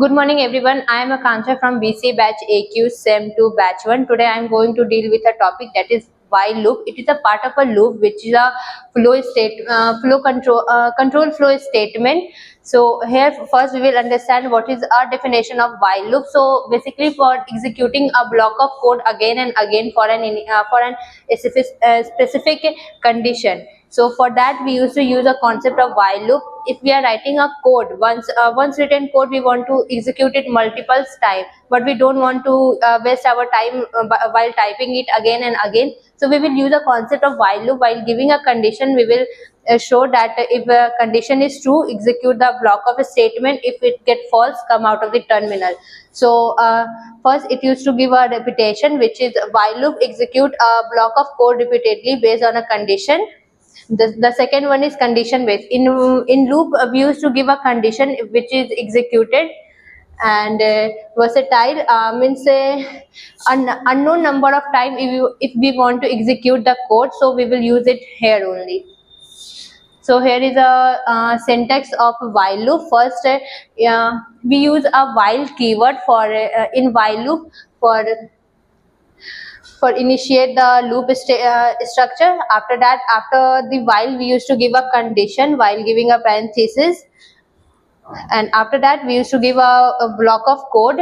Good morning everyone. I am Akansha from BCA batch AQ SEM 2 batch 1. Today I am going to deal with a topic that is while loop. It is a part of a loop which is a control flow statement. So here first we will understand what is our definition of while loop. So basically for executing a block of code again and again for an specific condition. So for that we used to use a concept of while loop. If we are writing a code, once written code, we want to execute it multiple times, but we don't want to waste our time while typing it again and again. So we will use a concept of while loop. While giving a condition, we will show that if a condition is true, execute the block of a statement. If it get false, come out of the terminal. So first it used to give a repetition, which is while loop execute a block of code repeatedly based on a condition. The second one is condition based. In loop we used to give a condition which is executed, and versatile means an unknown number of time if we want to execute the code, so we will use it here only. So here is a syntax of while loop. First we use a while keyword for in while loop for initiate the loop structure. After that, after the while, we used to give a condition while giving a parenthesis, and after that we used to give a block of code.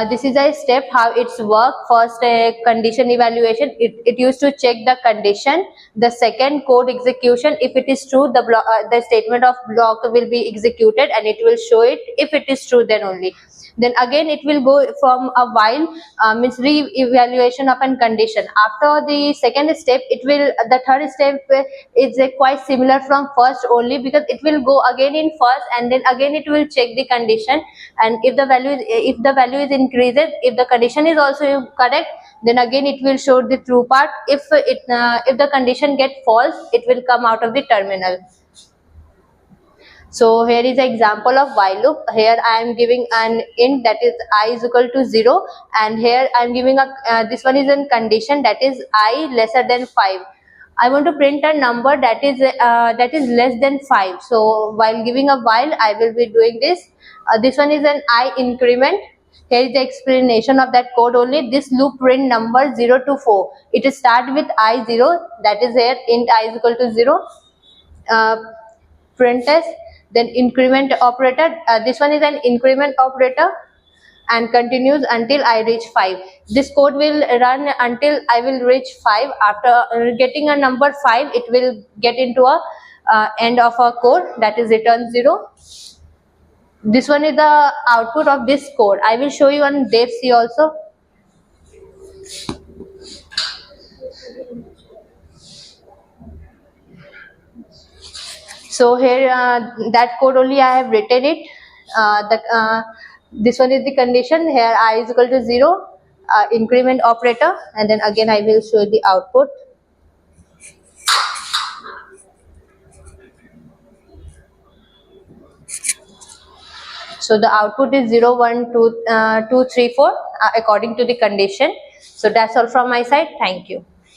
This is a step how it's work. First condition evaluation, it used to check the condition. The second, code execution. If it is true, the statement of block will be executed and it will show it. If it is true, then only. Then again it will go from a while, means re-evaluation of a condition. After the second step, the third step is quite similar from first only, because it will go again in first and then again it will check the condition, and if the value is increased, if the condition is also correct, then again it will show the true part. If the condition get false, it will come out of the terminal. So here is an example of while loop. Here I am giving an int that is I is equal to 0, and here I am giving this one is a condition that is I lesser than 5. I want to print a number that is less than 5. So while giving a while, I will be doing this. This one is an I increment. Here is the explanation of that code only. This loop print number 0 to 4. It start with I 0, that is here int I is equal to 0. Print s, then increment operator. This one is an increment operator and continues until I reach 5. This code will run until I will reach 5. After getting a number 5, it will get into a end of a code, that is return 0. This one is the output of this code. I will show you on dev C also. So here that code only I have written it. This one is the condition. Here I is equal to 0, increment operator, and then again I will show the output. So the output is 0, 1, 2, 3, 4 according to the condition. So that's all from my side. Thank you.